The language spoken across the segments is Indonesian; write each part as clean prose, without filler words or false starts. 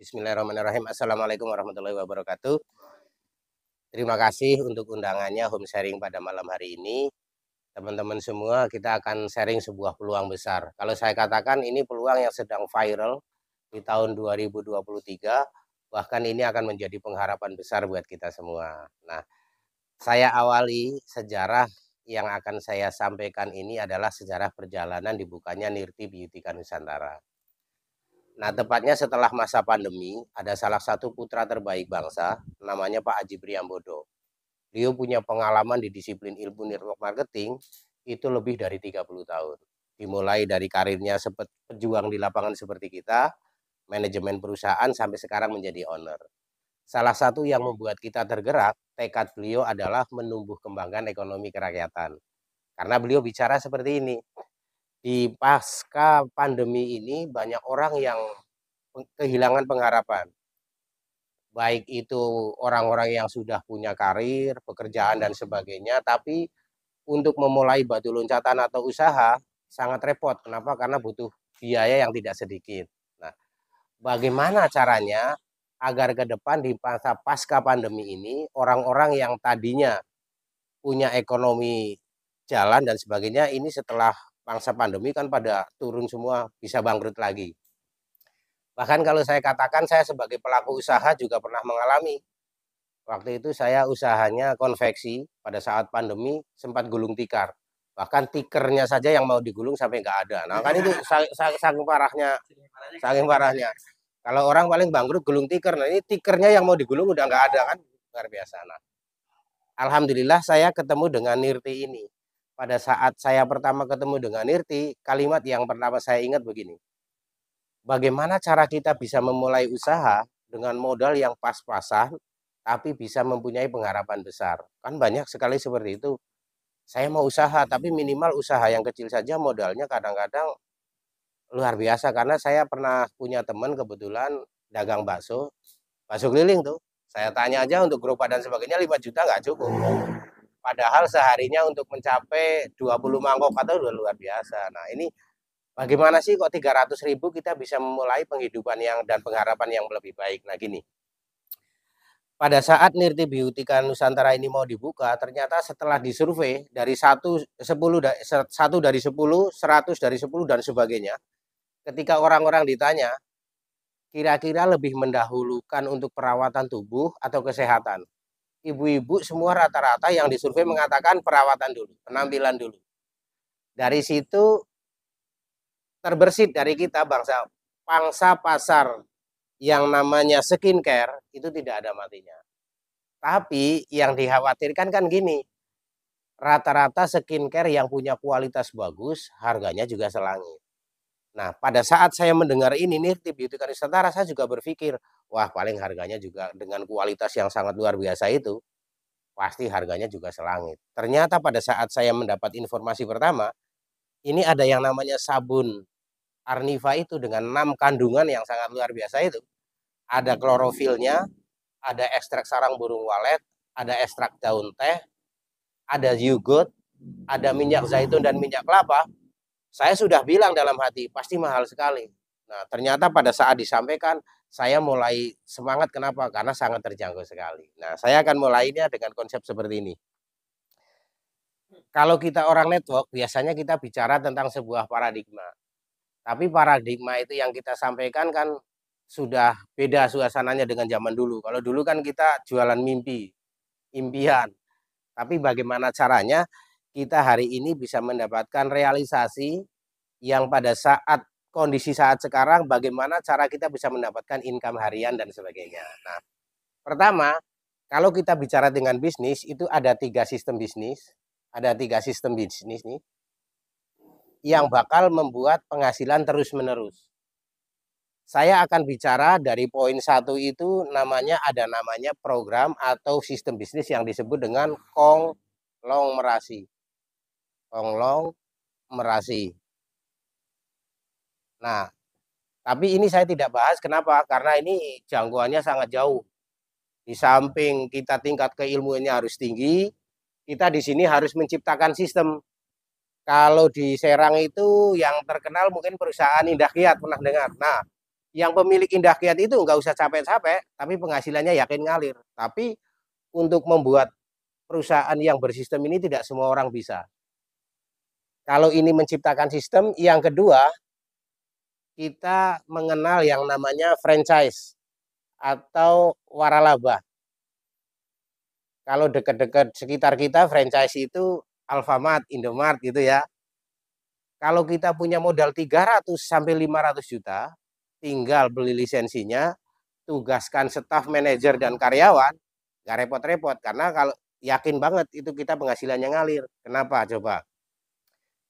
Bismillahirrahmanirrahim. Assalamualaikum warahmatullahi wabarakatuh. Terima kasih untuk undangannya home sharing pada malam hari ini. Teman-teman semua, kita akan sharing sebuah peluang besar. Kalau saya katakan ini peluang yang sedang viral di tahun 2023, bahkan ini akan menjadi pengharapan besar buat kita semua. Nah, saya awali sejarah yang akan saya sampaikan ini adalah sejarah perjalanan dibukanya Nirti Beauty Nusantara. Nah, tepatnya setelah masa pandemi, ada salah satu putra terbaik bangsa, namanya Pak Aji Priambodo. Beliau punya pengalaman di disiplin ilmu network marketing itu lebih dari 30 tahun. Dimulai dari karirnya seperti pejuang di lapangan seperti kita, manajemen perusahaan sampai sekarang menjadi owner. Salah satu yang membuat kita tergerak, tekad beliau adalah menumbuh kembangkan ekonomi kerakyatan. Karena beliau bicara seperti ini, di pasca pandemi ini banyak orang yang kehilangan pengharapan. Baik itu orang-orang yang sudah punya karir, pekerjaan dan sebagainya, tapi untuk memulai batu loncatan atau usaha sangat repot. Kenapa? Karena butuh biaya yang tidak sedikit. Nah, bagaimana caranya agar ke depan di masa pasca pandemi ini orang-orang yang tadinya punya ekonomi jalan dan sebagainya ini setelah masa pandemi kan pada turun semua, bisa bangkrut lagi. Bahkan kalau saya katakan saya sebagai pelaku usaha juga pernah mengalami. Waktu itu saya usahanya konveksi, pada saat pandemi sempat gulung tikar. Bahkan tikernya saja yang mau digulung sampai nggak ada. Nah kan itu saking parahnya, saking parahnya. Kalau orang paling bangkrut gulung tiker, nah ini tikernya yang mau digulung udah nggak ada kan, luar biasa. Nah, alhamdulillah saya ketemu dengan Nirti ini. Pada saat saya pertama ketemu dengan Nirti, kalimat yang pertama saya ingat begini. Bagaimana cara kita bisa memulai usaha dengan modal yang pas-pasan, tapi bisa mempunyai pengharapan besar. Kan banyak sekali seperti itu. Saya mau usaha, tapi minimal usaha yang kecil saja modalnya kadang-kadang luar biasa. Karena saya pernah punya teman kebetulan dagang bakso, bakso keliling tuh. Saya tanya aja untuk gerobak dan sebagainya 5 juta nggak cukup. Padahal seharinya untuk mencapai 20 mangkok atau udah luar biasa. Nah ini bagaimana sih kok 300.000 kita bisa memulai penghidupan yang dan pengharapan yang lebih baik. Nah gini, pada saat Nirti Beautika Nusantara ini mau dibuka, ternyata setelah disurvei dari 1 dari 10, 100 dari 10 dan sebagainya, ketika orang-orang ditanya, kira-kira lebih mendahulukan untuk perawatan tubuh atau kesehatan. Ibu-ibu semua rata-rata yang disurvei mengatakan perawatan dulu, penampilan dulu. Dari situ terbersit dari kita pangsa pasar yang namanya skincare itu tidak ada matinya. Tapi yang dikhawatirkan kan gini, rata-rata skincare yang punya kualitas bagus, harganya juga selangit. Nah, pada saat saya mendengar ini nih, Nirti Beauty Nusantara, saya juga berpikir, wah paling harganya juga dengan kualitas yang sangat luar biasa itu, pasti harganya juga selangit. Ternyata pada saat saya mendapat informasi pertama, ini ada yang namanya sabun Arniva itu dengan 6 kandungan yang sangat luar biasa itu. Ada klorofilnya, ada ekstrak sarang burung walet, ada ekstrak daun teh, ada yugot, ada minyak zaitun dan minyak kelapa. Saya sudah bilang dalam hati, pasti mahal sekali. Nah, ternyata pada saat disampaikan, saya mulai semangat. Kenapa? Karena sangat terjangkau sekali. Nah, saya akan mulainya dengan konsep seperti ini. Kalau kita orang network, biasanya kita bicara tentang sebuah paradigma. Tapi paradigma itu yang kita sampaikan kan sudah beda suasananya dengan zaman dulu. Kalau dulu kan kita jualan mimpi, impian. Tapi bagaimana caranya kita hari ini bisa mendapatkan realisasi yang pada saat kondisi saat sekarang, bagaimana cara kita bisa mendapatkan income harian dan sebagainya. Nah, pertama, kalau kita bicara dengan bisnis, itu ada 3 sistem bisnis. Ada 3 sistem bisnis nih yang bakal membuat penghasilan terus-menerus. Saya akan bicara dari poin 1 itu ada namanya program atau sistem bisnis yang disebut dengan konglomerasi. Konglomerasi. Nah, tapi ini saya tidak bahas kenapa? Karena ini jangkauannya sangat jauh. Di samping kita tingkat keilmuannya harus tinggi, kita di sini harus menciptakan sistem. Kalau di Serang itu yang terkenal mungkin perusahaan Indah Kiat, pernah dengar. Nah, Yang pemilik Indah Kiat itu nggak usah capek-capek, tapi penghasilannya yakin ngalir. Tapi untuk membuat perusahaan yang bersistem ini tidak semua orang bisa. Kalau ini menciptakan sistem, yang kedua kita mengenal yang namanya franchise atau waralaba. Kalau dekat-dekat sekitar kita franchise itu Alfamart, Indomart gitu ya. Kalau kita punya modal 300 sampai 500 juta, tinggal beli lisensinya, tugaskan staf, manajer dan karyawan, nggak repot-repot karena kalau yakin banget itu kita penghasilannya ngalir. Kenapa coba?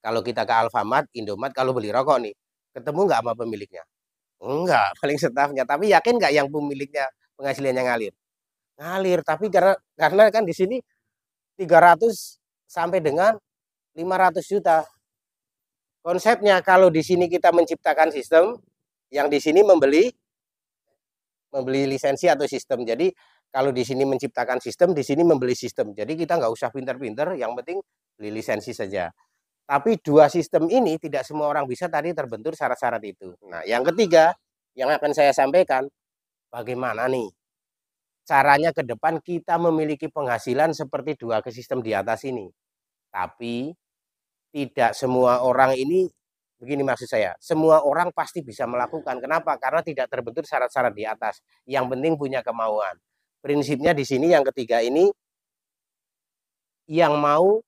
Kalau kita ke Alfamart, Indomart, kalau beli rokok nih, ketemu nggak sama pemiliknya? Enggak, paling stafnya. Tapi yakin nggak yang pemiliknya penghasilannya ngalir? Ngalir, tapi karena kan di sini 300 sampai dengan 500 juta. Konsepnya kalau di sini kita menciptakan sistem, yang di sini membeli lisensi atau sistem. Jadi kalau di sini menciptakan sistem, di sini membeli sistem. Jadi kita nggak usah pinter-pinter, yang penting beli lisensi saja. Tapi dua sistem ini tidak semua orang bisa tadi terbentur syarat-syarat itu. Nah, yang ketiga yang akan saya sampaikan, bagaimana nih caranya ke depan kita memiliki penghasilan seperti dua ke sistem di atas ini. Tapi tidak semua orang ini, begini maksud saya, semua orang pasti bisa melakukan. Kenapa? Karena tidak terbentur syarat-syarat di atas. Yang penting punya kemauan. Prinsipnya di sini yang ketiga ini, yang mau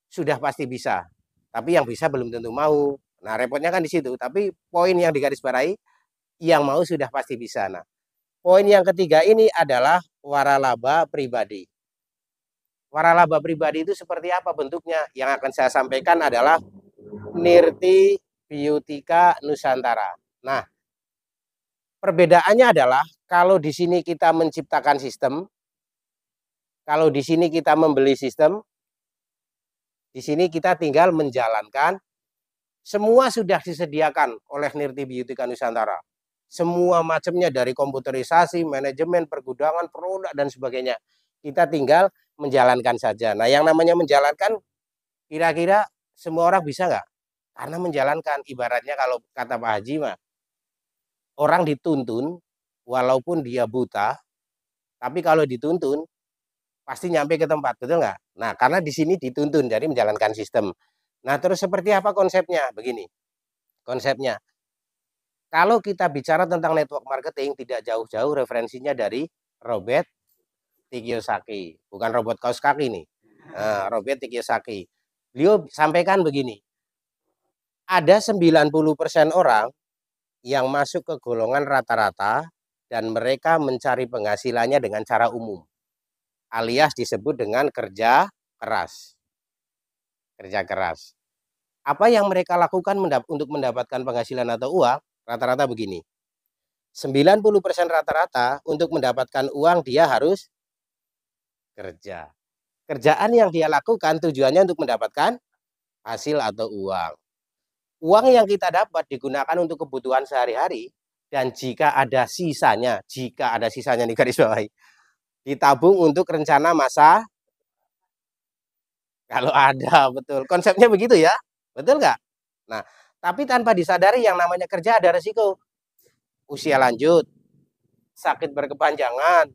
sudah pasti bisa. Tapi yang bisa belum tentu mau. Nah, repotnya kan di situ. Tapi poin yang digarisbawahi, yang mau sudah pasti bisa. Nah, poin yang ketiga ini adalah waralaba pribadi. Waralaba pribadi itu seperti apa bentuknya? Yang akan saya sampaikan adalah Nirti Biotika Nusantara. Nah, perbedaannya adalah kalau di sini kita menciptakan sistem, kalau di sini kita membeli sistem, di sini kita tinggal menjalankan. Semua sudah disediakan oleh Nirti Biotika Nusantara. Semua macamnya dari komputerisasi, manajemen, pergudangan, produk, dan sebagainya. Kita tinggal menjalankan saja. Nah, yang namanya menjalankan, kira-kira semua orang bisa nggak? Karena menjalankan, ibaratnya kalau kata Pak Haji mah, orang dituntun, walaupun dia buta, tapi kalau dituntun, pasti nyampe ke tempat, betul nggak? Nah, karena di sini dituntun, jadi menjalankan sistem. Nah, terus seperti apa konsepnya? Begini, konsepnya. Kalau kita bicara tentang network marketing, tidak jauh-jauh referensinya dari Robert Kiyosaki. Bukan robot kaos kaki nih. Robert Kiyosaki. Beliau sampaikan begini, ada 90% orang yang masuk ke golongan rata-rata dan mereka mencari penghasilannya dengan cara umum. Alias disebut dengan kerja keras. Kerja keras. Apa yang mereka lakukan untuk mendapatkan penghasilan atau uang? Rata-rata begini. 90% rata-rata untuk mendapatkan uang dia harus kerja. Kerjaan yang dia lakukan tujuannya untuk mendapatkan hasil atau uang. Uang yang kita dapat digunakan untuk kebutuhan sehari-hari dan jika ada sisanya nih garis bawahi, ditabung untuk rencana masa kalau ada, betul. Konsepnya begitu ya, betul nggak? Nah, tapi tanpa disadari yang namanya kerja ada resiko. Usia lanjut, sakit berkepanjangan,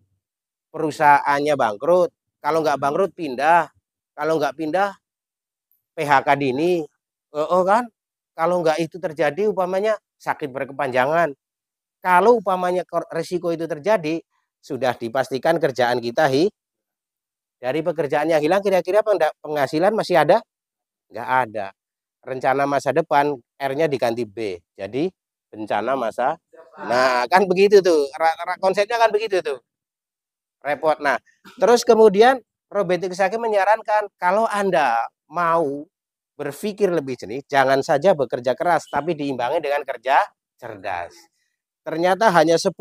perusahaannya bangkrut. Kalau nggak bangkrut pindah, kalau nggak pindah PHK dini. Oh kan? Kalau nggak itu terjadi umpamanya sakit berkepanjangan. Kalau umpamanya resiko itu terjadi, sudah dipastikan kerjaan kita dari pekerjaan yang hilang kira-kira penghasilan masih ada? Nggak ada. Rencana masa depan R-nya diganti B. Jadi bencana masa. Nah, kan begitu tuh. Konsepnya kan begitu tuh. Repot. Nah, terus kemudian Robert Kiyosaki menyarankan kalau Anda mau berpikir lebih jernih, jangan saja bekerja keras, tapi diimbangi dengan kerja cerdas. Ternyata hanya 10%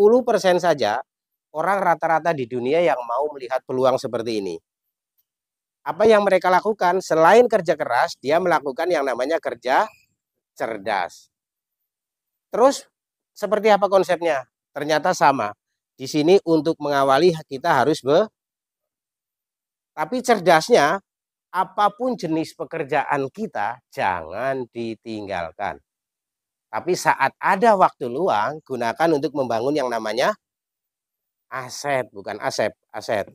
saja orang rata-rata di dunia yang mau melihat peluang seperti ini. Apa yang mereka lakukan? Selain kerja keras, dia melakukan yang namanya kerja cerdas. Terus seperti apa konsepnya? Ternyata sama. Di sini untuk mengawali kita harus tapi cerdasnya apapun jenis pekerjaan kita jangan ditinggalkan. Tapi saat ada waktu luang, gunakan untuk membangun yang namanya aset, bukan aset, aset.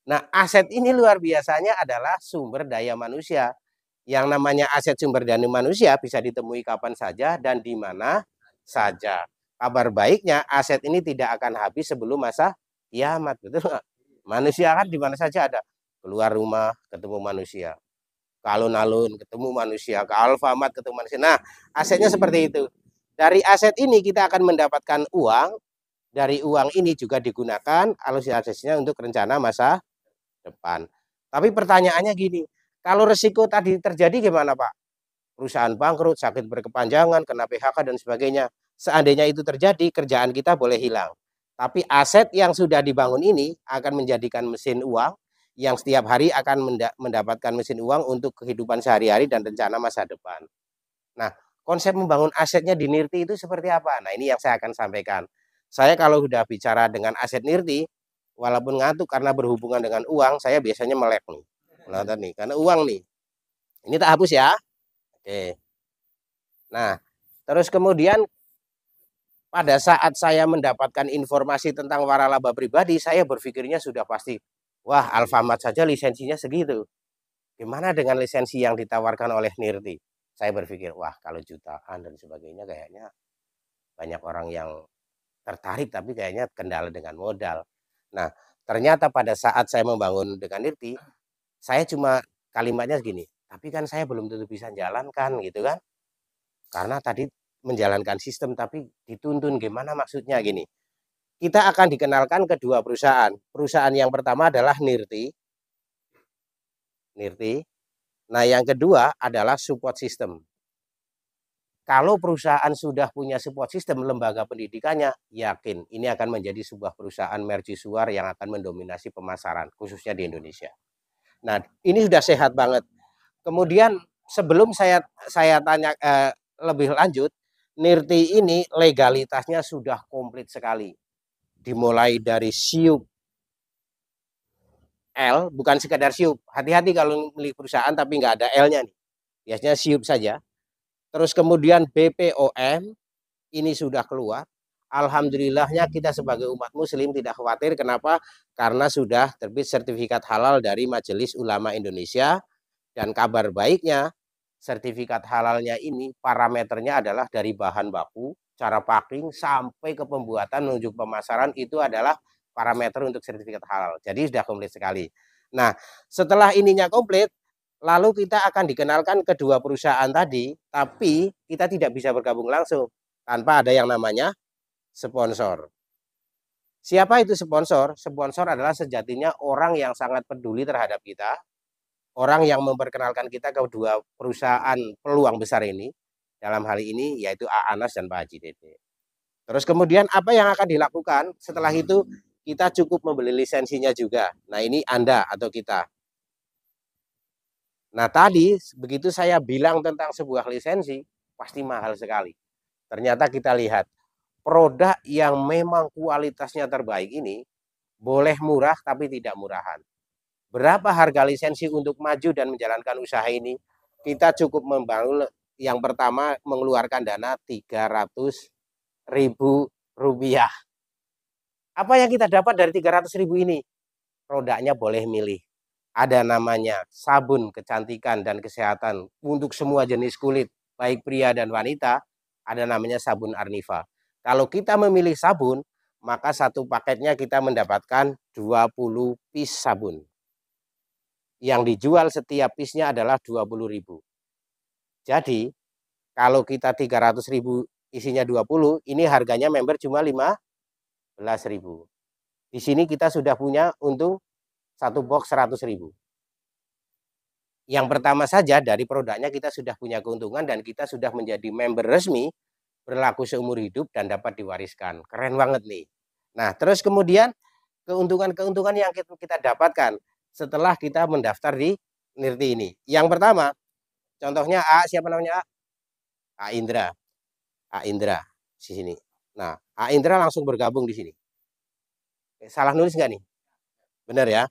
Nah, aset ini luar biasanya adalah sumber daya manusia. Yang namanya aset sumber daya manusia bisa ditemui kapan saja dan di mana saja. Kabar baiknya, aset ini tidak akan habis sebelum masa kiamat, betul nggak? Manusia kan di mana saja ada. Keluar rumah ketemu manusia, ke alun-alun ketemu manusia, ke Alfamart ketemu manusia. Nah, asetnya seperti itu. Dari aset ini kita akan mendapatkan uang. Dari uang ini juga digunakan alokasinya untuk rencana masa depan. Tapi pertanyaannya gini, kalau resiko tadi terjadi gimana Pak? Perusahaan bangkrut, sakit berkepanjangan, kena PHK dan sebagainya. Seandainya itu terjadi, kerjaan kita boleh hilang. Tapi aset yang sudah dibangun ini akan menjadikan mesin uang yang setiap hari akan mendapatkan mesin uang untuk kehidupan sehari-hari dan rencana masa depan. Nah, konsep membangun asetnya di Nirti itu seperti apa? Nah, ini yang saya akan sampaikan. Saya kalau sudah bicara dengan aset Nirti, walaupun ngantuk karena berhubungan dengan uang, saya biasanya melek nih. Nah, nih, karena uang nih. Ini tak hapus ya. Oke. Nah, terus kemudian pada saat saya mendapatkan informasi tentang waralaba pribadi, saya berpikirnya sudah pasti, wah Alfamart saja lisensinya segitu. Gimana dengan lisensi yang ditawarkan oleh Nirti? Saya berpikir, wah kalau jutaan dan sebagainya kayaknya banyak orang yang tertarik, tapi kayaknya kendala dengan modal. Nah, ternyata pada saat saya membangun dengan Nirti, saya cuma kalimatnya gini, tapi kan saya belum tentu bisa jalankan gitu kan. Karena tadi menjalankan sistem tapi dituntun, gimana maksudnya gini. Kita akan dikenalkan kedua perusahaan. Perusahaan yang pertama adalah Nirti. Nirti. Nah, yang kedua adalah support system. Kalau perusahaan sudah punya support system lembaga pendidikannya, yakin ini akan menjadi sebuah perusahaan mercusuar yang akan mendominasi pemasaran, khususnya di Indonesia. Nah, ini sudah sehat banget. Kemudian sebelum saya tanya lebih lanjut, Nirti ini legalitasnya sudah komplit sekali. Dimulai dari SIUP L, bukan sekadar SIUP. Hati-hati kalau milik perusahaan tapi nggak ada L-nya nih. Biasanya SIUP saja. Terus kemudian BPOM ini sudah keluar. Alhamdulillahnya kita sebagai umat muslim tidak khawatir. Kenapa? Karena sudah terbit sertifikat halal dari Majelis Ulama Indonesia. Dan kabar baiknya, sertifikat halalnya ini parameternya adalah dari bahan baku, cara packing, sampai ke pembuatan menuju pemasaran itu adalah parameter untuk sertifikat halal. Jadi sudah komplit sekali. Nah, setelah ininya komplit, lalu kita akan dikenalkan kedua perusahaan tadi, tapi kita tidak bisa bergabung langsung tanpa ada yang namanya sponsor. Siapa itu sponsor? Sponsor adalah sejatinya orang yang sangat peduli terhadap kita, orang yang memperkenalkan kita ke dua perusahaan peluang besar ini, dalam hal ini yaitu A Anas dan Pak Haji Dede. Terus kemudian apa yang akan dilakukan? Setelah itu kita cukup membeli lisensinya juga. Nah, ini Anda atau kita. Nah, tadi begitu saya bilang tentang sebuah lisensi, pasti mahal sekali. Ternyata kita lihat produk yang memang kualitasnya terbaik ini boleh murah tapi tidak murahan. Berapa harga lisensi untuk maju dan menjalankan usaha ini? Kita cukup membangun yang pertama mengeluarkan dana 300.000 rupiah. Apa yang kita dapat dari 300.000 ini? Produknya boleh milih. Ada namanya sabun kecantikan dan kesehatan untuk semua jenis kulit, baik pria dan wanita. Ada namanya sabun Arniva. Kalau kita memilih sabun, maka satu paketnya kita mendapatkan 20 piece sabun. Yang dijual setiap piece-nya adalah 20.000. Jadi, kalau kita 300.000 isinya 20, ini harganya member cuma 15.000. Di sini kita sudah punya untung satu box 100.000. Yang pertama saja dari produknya kita sudah punya keuntungan dan kita sudah menjadi member resmi, berlaku seumur hidup dan dapat diwariskan. Keren banget nih. Nah, terus kemudian keuntungan-keuntungan yang kita dapatkan setelah kita mendaftar di Nirti ini. Yang pertama, contohnya A, siapa namanya A? A Indra. A Indra di sini. Nah, A Indra langsung bergabung di sini. Salah nulis nggak nih? Benar ya?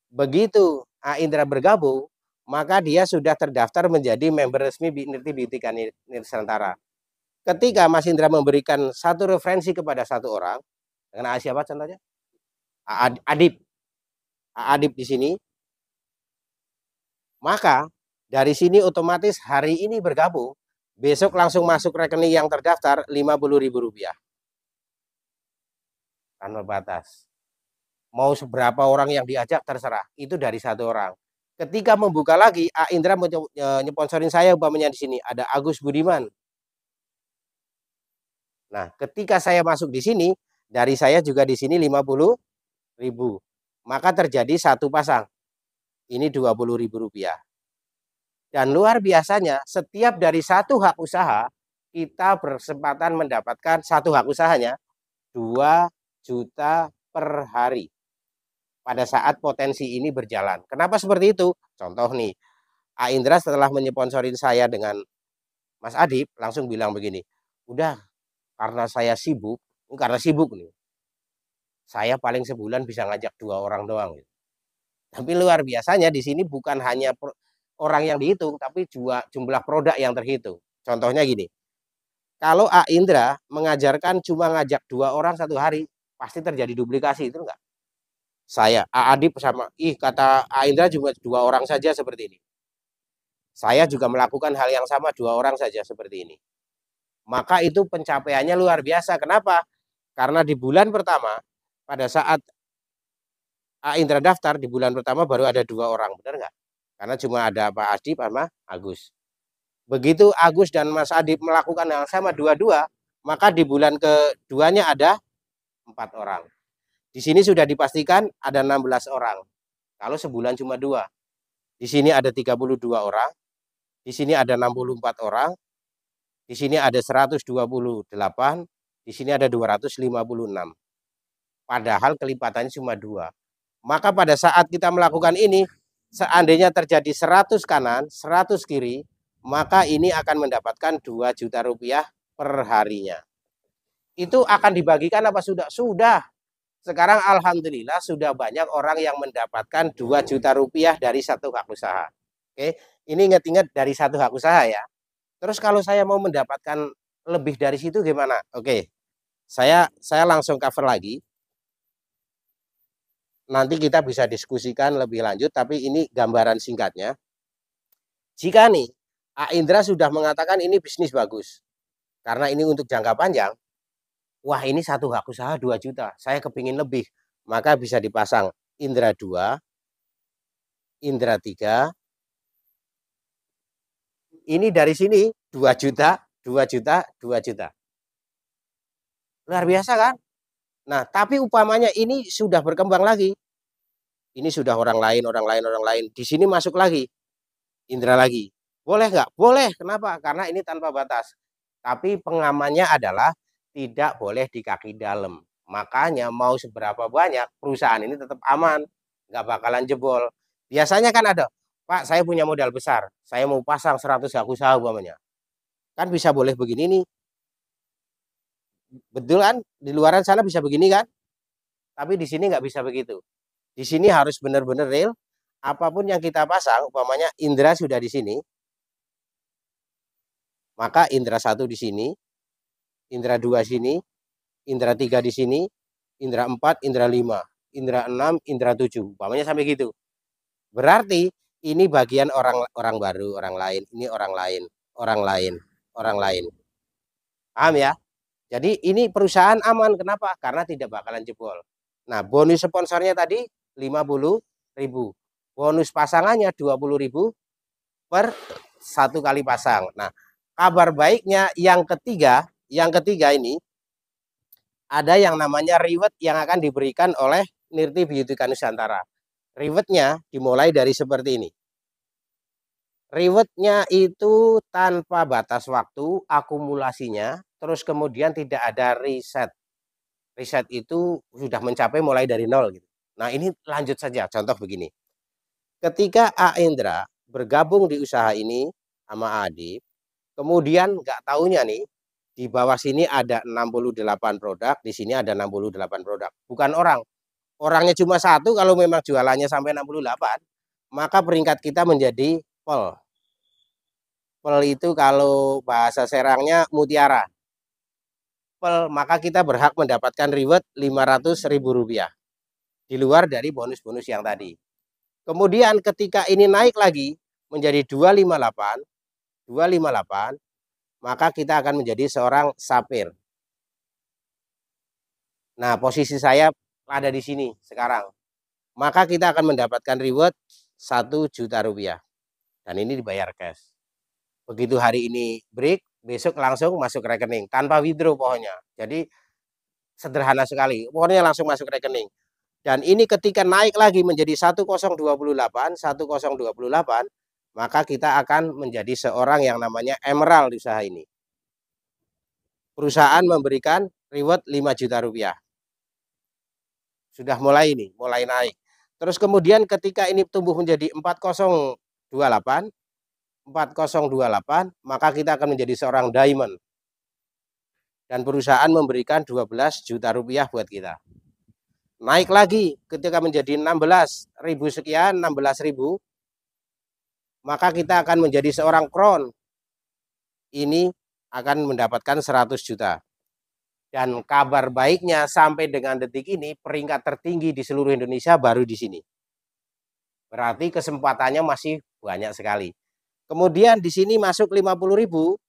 Begitu A Indra bergabung, maka dia sudah terdaftar menjadi member resmi Nirti Beauty Nusantara. Ketika Mas Indra memberikan satu referensi kepada satu orang, dengan siapa contohnya? Adib. Adib di sini, maka dari sini otomatis hari ini bergabung, besok langsung masuk rekening yang terdaftar Rp50.000 tanpa batas. Mau seberapa orang yang diajak terserah, itu dari satu orang. Ketika membuka lagi, A Indra nyponsorin saya umpamanya di sini ada Agus Budiman. Nah, ketika saya masuk di sini, dari saya juga di sini 50.000. Maka terjadi satu pasang. Ini Rp20.000. Dan luar biasanya, setiap dari satu hak usaha, kita berkesempatan mendapatkan satu hak usahanya 2 juta per hari. Pada saat potensi ini berjalan. Kenapa seperti itu? Contoh nih, A Indra setelah menyponsorin saya dengan Mas Adib, langsung bilang begini, udah karena saya sibuk, karena sibuk nih, saya paling sebulan bisa ngajak 2 orang doang. Tapi luar biasanya di sini bukan hanya orang yang dihitung, tapi juga jumlah produk yang terhitung. Contohnya gini, kalau A Indra mengajarkan cuma ngajak 2 orang satu hari, pasti terjadi duplikasi, itu enggak? Saya, A Adib sama, kata A Indra cuma 2 orang saja seperti ini. Saya juga melakukan hal yang sama 2 orang saja seperti ini. Maka itu pencapaiannya luar biasa. Kenapa? Karena di bulan pertama, pada saat A Indra daftar, di bulan pertama baru ada 2 orang, benar nggak? Karena cuma ada Pak Adib sama Agus. Begitu Agus dan Mas Adib melakukan hal sama dua-dua, maka di bulan keduanya ada 4 orang. Di sini sudah dipastikan ada 16 orang. Kalau sebulan cuma 2. Di sini ada 32 orang. Di sini ada 64 orang. Di sini ada 128. Di sini ada 256. Padahal kelipatannya cuma 2. Maka pada saat kita melakukan ini, seandainya terjadi 100 kanan, 100 kiri, maka ini akan mendapatkan 2 juta rupiah per harinya. Itu akan dibagikan apa sudah? Sudah. Sekarang alhamdulillah sudah banyak orang yang mendapatkan 2 juta rupiah dari satu hak usaha. Oke, ini ingat-ingat dari satu hak usaha ya. Terus kalau saya mau mendapatkan lebih dari situ gimana? Oke, saya langsung cover lagi. Nanti kita bisa diskusikan lebih lanjut, tapi ini gambaran singkatnya. Jika nih A Indra sudah mengatakan ini bisnis bagus, karena ini untuk jangka panjang, wah ini satu hak usaha 2 juta, saya kepingin lebih, maka bisa dipasang Indra 2, Indra 3, ini dari sini 2 juta, 2 juta, 2 juta. Luar biasa kan? Nah, tapi upamanya ini sudah berkembang lagi. Ini sudah orang lain. Di sini masuk lagi, Indra lagi. Boleh nggak? Boleh. Kenapa? Karena ini tanpa batas. Tapi pengamannya adalah tidak boleh di kaki dalam. Makanya mau seberapa banyak, perusahaan ini tetap aman. Nggak bakalan jebol. Biasanya kan ada, Pak saya punya modal besar, saya mau pasang 100 hak usaha umpamanya. Kan bisa boleh begini nih. Betul kan? Di luaran sana bisa begini kan? Tapi di sini nggak bisa begitu. Di sini harus benar-benar real. Apapun yang kita pasang, umpamanya Indra sudah di sini, maka Indra 1 di sini, Indra 2 sini, Indra 3 di sini, Indra 4, Indra 5, Indra 6, Indra 7. Umpamanya sampai gitu. Berarti ini bagian orang baru, orang lain, ini orang lain, orang lain, orang lain. Paham ya? Jadi ini perusahaan aman. Kenapa? Karena tidak bakalan jebol. Nah, bonus sponsornya tadi 50.000. Bonus pasangannya 20.000 per satu kali pasang. Nah, kabar baiknya yang ketiga ini ada yang namanya reward yang akan diberikan oleh Nirti Biotika Nusantara. Rewardnya dimulai dari seperti ini. Rewardnya itu tanpa batas waktu, akumulasinya, terus kemudian tidak ada riset. Riset itu sudah mencapai mulai dari 0 gitu. Nah ini lanjut saja, contoh begini. Ketika A Indra bergabung di usaha ini sama Adib, kemudian nggak taunya nih, di bawah sini ada 68 produk, di sini ada 68 produk. Bukan orang. Orangnya cuma satu, kalau memang jualannya sampai 68, maka peringkat kita menjadi pol. Pel itu kalau bahasa Serangnya mutiara. triple, maka kita berhak mendapatkan reward Rp500.000 di luar dari bonus-bonus yang tadi. Kemudian ketika ini naik lagi menjadi 258, maka kita akan menjadi seorang sapphire. Nah, posisi saya ada di sini sekarang. Maka kita akan mendapatkan reward Rp1.000.000. Dan ini dibayar cash. Begitu hari ini break, besok langsung masuk rekening tanpa withdraw pokoknya. Jadi sederhana sekali. Pokoknya langsung masuk rekening. Dan ini ketika naik lagi menjadi 1028, maka kita akan menjadi seorang yang namanya emerald di usaha ini. Perusahaan memberikan reward Rp5.000.000. Sudah mulai naik. Terus kemudian ketika ini tumbuh menjadi 4028, maka kita akan menjadi seorang diamond. Dan perusahaan memberikan Rp12.000.000 buat kita. Naik lagi ketika menjadi 16.000 sekian, 16.000, maka kita akan menjadi seorang crown. Ini akan mendapatkan 100 juta. Dan kabar baiknya sampai dengan detik ini peringkat tertinggi di seluruh Indonesia baru di sini. Berarti kesempatannya masih banyak sekali. Kemudian di sini masuk 50.000,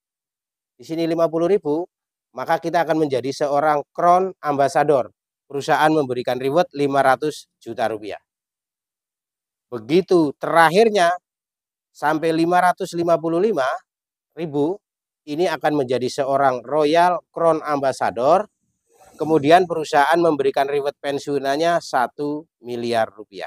di sini 50.000, maka kita akan menjadi seorang crown ambassador. Perusahaan memberikan reward Rp500 juta. Begitu terakhirnya sampai 555.000, ini akan menjadi seorang Royal Crown Ambassador. Kemudian perusahaan memberikan reward pensiunannya Rp1.000.000.000.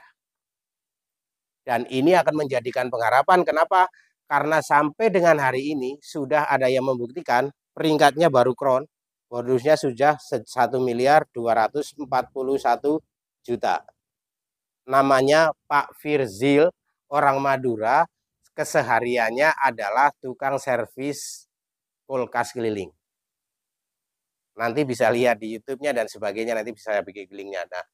Dan ini akan menjadikan pengharapan. Kenapa? Karena sampai dengan hari ini sudah ada yang membuktikan peringkatnya baru Crown. Bonusnya sudah Rp1.241.000.000. Namanya Pak Firzil, orang Madura, kesehariannya adalah tukang servis kulkas keliling. Nanti bisa lihat di YouTube-nya dan sebagainya, nanti bisa saya bikin linknya. Nah,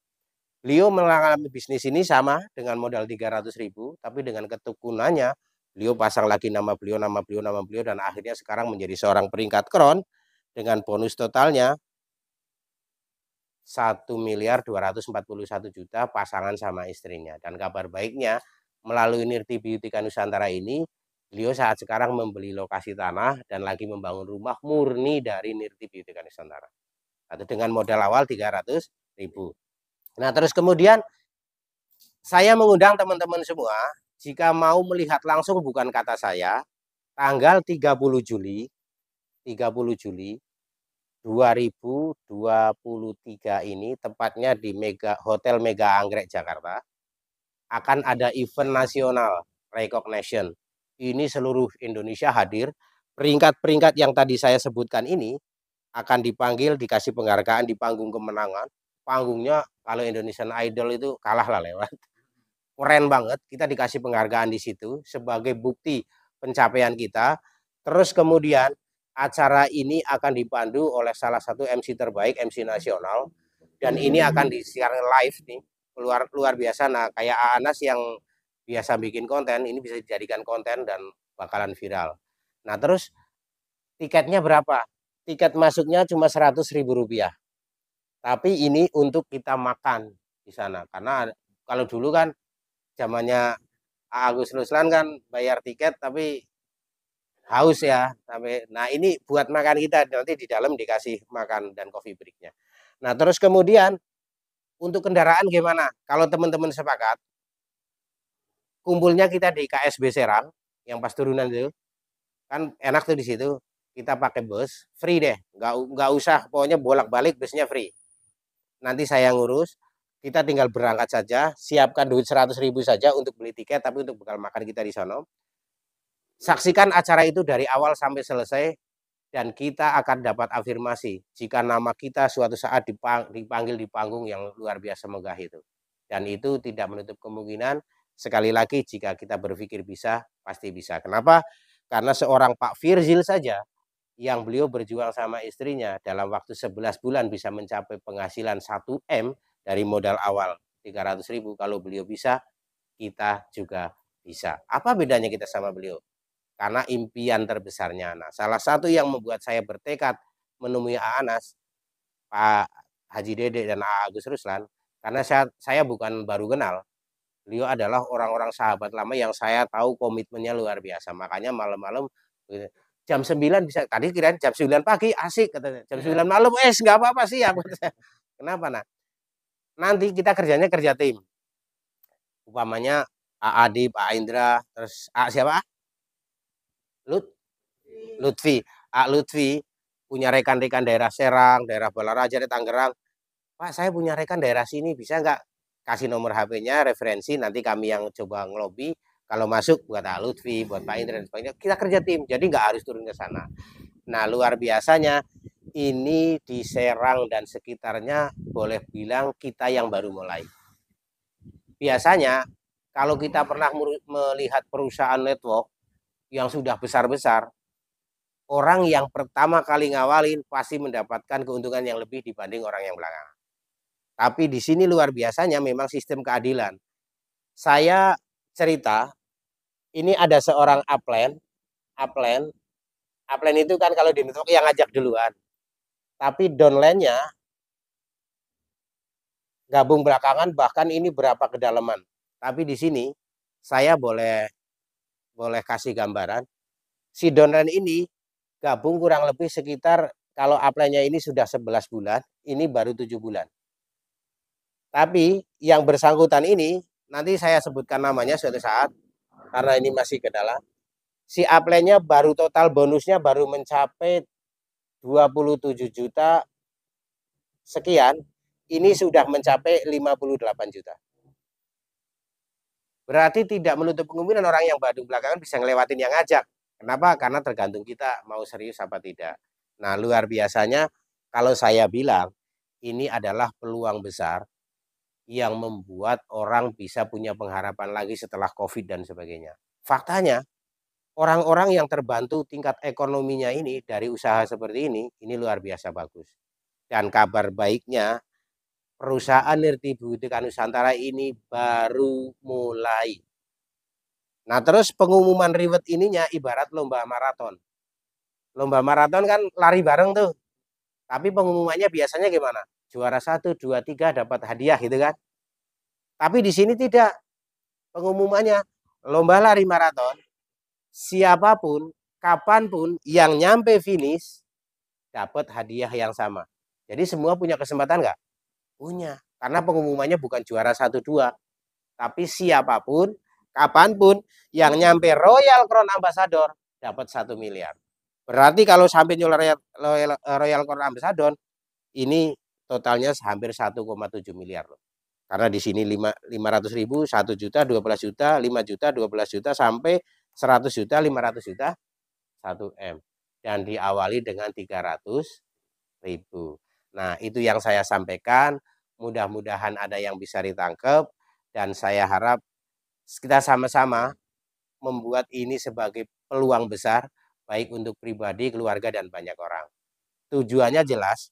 beliau mengalami bisnis ini sama dengan modal 300.000, tapi dengan ketekunannya beliau pasang lagi nama beliau, dan akhirnya sekarang menjadi seorang peringkat crown dengan bonus totalnya Rp1.241.000.000 pasangan sama istrinya. Dan kabar baiknya melalui Nirti Beautika Nusantara ini, beliau saat sekarang membeli lokasi tanah dan lagi membangun rumah murni dari Nirti Beautika Nusantara. Atau dengan modal awal 300.000. Nah, terus kemudian saya mengundang teman-teman semua, jika mau melihat langsung bukan kata saya, tanggal 30 Juli 2023 ini, tepatnya di Hotel Mega Anggrek Jakarta, akan ada event nasional recognition. Ini seluruh Indonesia hadir. Peringkat-peringkat yang tadi saya sebutkan ini akan dipanggil, dikasih penghargaan di panggung kemenangan. Panggungnya kalau Indonesian Idol itu kalah lah lewat. Keren banget, kita dikasih penghargaan di situ sebagai bukti pencapaian kita. Terus kemudian acara ini akan dipandu oleh salah satu MC terbaik, MC nasional, dan ini akan disiarkan live nih, luar biasa. Nah, kayak Anas yang biasa bikin konten, ini bisa dijadikan konten dan bakalan viral. Nah, terus tiketnya berapa? Tiket masuknya cuma Rp100.000. Tapi ini untuk kita makan di sana, karena kalau dulu kan zamannya Agus Ruslan kan bayar tiket tapi haus ya sampai. Nah, ini buat makan kita, nanti di dalam dikasih makan dan coffee breaknya. Nah, terus kemudian untuk kendaraan gimana? Kalau teman-teman sepakat, kumpulnya kita di KSB Serang yang pas turunan itu kan enak tuh, di situ kita pakai bus free deh, nggak usah, pokoknya bolak-balik busnya free. Nanti saya ngurus. Kita tinggal berangkat saja, siapkan duit 100.000 saja untuk beli tiket, tapi untuk bekal makan kita di sana. Saksikan acara itu dari awal sampai selesai, dan kita akan dapat afirmasi jika nama kita suatu saat dipanggil di panggung yang luar biasa megah itu. Dan itu tidak menutup kemungkinan, sekali lagi, jika kita berpikir bisa, pasti bisa. Kenapa? Karena seorang Pak Firzil saja, yang beliau berjuang sama istrinya, dalam waktu 11 bulan bisa mencapai penghasilan 1 M, dari modal awal 300.000. Kalau beliau bisa, kita juga bisa. Apa bedanya kita sama beliau? Karena impian terbesarnya Anas. Salah satu yang membuat saya bertekad menemui Anas, Pak Haji Dede dan Agus Ruslan, karena saya bukan baru kenal. Beliau adalah orang-orang sahabat lama yang saya tahu komitmennya luar biasa. Makanya malam-malam jam 9 bisa, tadi kirain jam 9 pagi asik katanya. Jam 9 malam nggak apa-apa sih aku. Kenapa nah? Nanti kita kerjanya kerja tim. Upamanya A Adib, A Indra, terus A siapa? Lutfi. A Lutfi punya rekan-rekan daerah Serang, daerah Balaraja, di Tangerang. Pak, saya punya rekan daerah sini, bisa nggak kasih nomor HP-nya, referensi, nanti kami yang coba ngelobi, kalau masuk buat A Lutfi, buat Pak Indra, dan sebagainya, kita kerja tim, jadi nggak harus turun ke sana. Nah, luar biasanya, ini di Serang dan sekitarnya, boleh bilang kita yang baru mulai. Biasanya, kalau kita pernah melihat perusahaan network yang sudah besar-besar, orang yang pertama kali ngawalin pasti mendapatkan keuntungan yang lebih dibanding orang yang belakangan. Tapi di sini luar biasanya memang sistem keadilan. Saya cerita, ini ada seorang upline, upline, upline itu kan kalau di network yang ngajak duluan. Tapi downline-nya gabung belakangan, bahkan ini berapa kedalaman. Tapi di sini saya boleh kasih gambaran. Si downline ini gabung kurang lebih sekitar, kalau upline-nya ini sudah 11 bulan, ini baru 7 bulan. Tapi yang bersangkutan ini, nanti saya sebutkan namanya suatu saat, karena ini masih ke dalam. Si upline-nya baru total bonusnya baru mencapai 27 juta sekian, ini sudah mencapai 58 juta. Berarti tidak menutup kemungkinan orang yang Badung belakangan bisa ngelewatin yang ngajak. Kenapa? Karena tergantung kita mau serius apa tidak. Nah, luar biasanya kalau saya bilang ini adalah peluang besar yang membuat orang bisa punya pengharapan lagi setelah COVID dan sebagainya. Faktanya, orang-orang yang terbantu tingkat ekonominya ini dari usaha seperti ini luar biasa bagus. Dan kabar baiknya, perusahaan Nirtibutika Nusantara ini baru mulai. Nah, terus pengumuman reward ininya ibarat lomba maraton. Lomba maraton kan lari bareng tuh. Tapi pengumumannya biasanya gimana? Juara 1, 2, 3 dapat hadiah gitu kan. Tapi di sini tidak. Pengumumannya lomba lari maraton, siapapun, kapanpun yang nyampe finish dapat hadiah yang sama. Jadi semua punya kesempatan nggak? Punya. Karena pengumumannya bukan juara 1, 2. Tapi siapapun, kapanpun yang nyampe Royal Crown Ambassador dapat 1 miliar. Berarti kalau sampai nyular Royal Crown Ambassador, ini totalnya hampir 1,7 miliar loh. Karena di sini 500.000, 1 juta, 12 juta, 5 juta, 12 juta, sampai 100 juta, 500 juta, 1 M. Dan diawali dengan 300.000. Nah, itu yang saya sampaikan. Mudah-mudahan ada yang bisa ditangkap. Dan saya harap kita sama-sama membuat ini sebagai peluang besar, baik untuk pribadi, keluarga, dan banyak orang. Tujuannya jelas,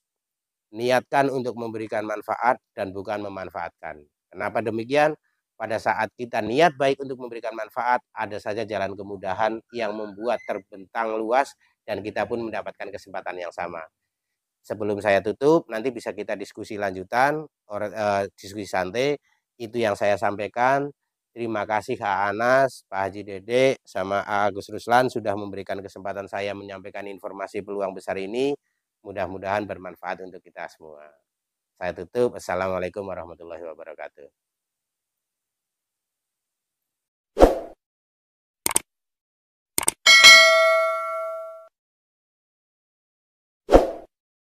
niatkan untuk memberikan manfaat dan bukan memanfaatkan. Kenapa demikian? Pada saat kita niat baik untuk memberikan manfaat, ada saja jalan kemudahan yang membuat terbentang luas dan kita pun mendapatkan kesempatan yang sama. Sebelum saya tutup, nanti bisa kita diskusi lanjutan, diskusi santai. Itu yang saya sampaikan. Terima kasih Kak Anas, Pak Haji Dede, sama Agus Ruslan sudah memberikan kesempatan saya menyampaikan informasi peluang besar ini. Mudah-mudahan bermanfaat untuk kita semua. Saya tutup. Assalamualaikum warahmatullahi wabarakatuh.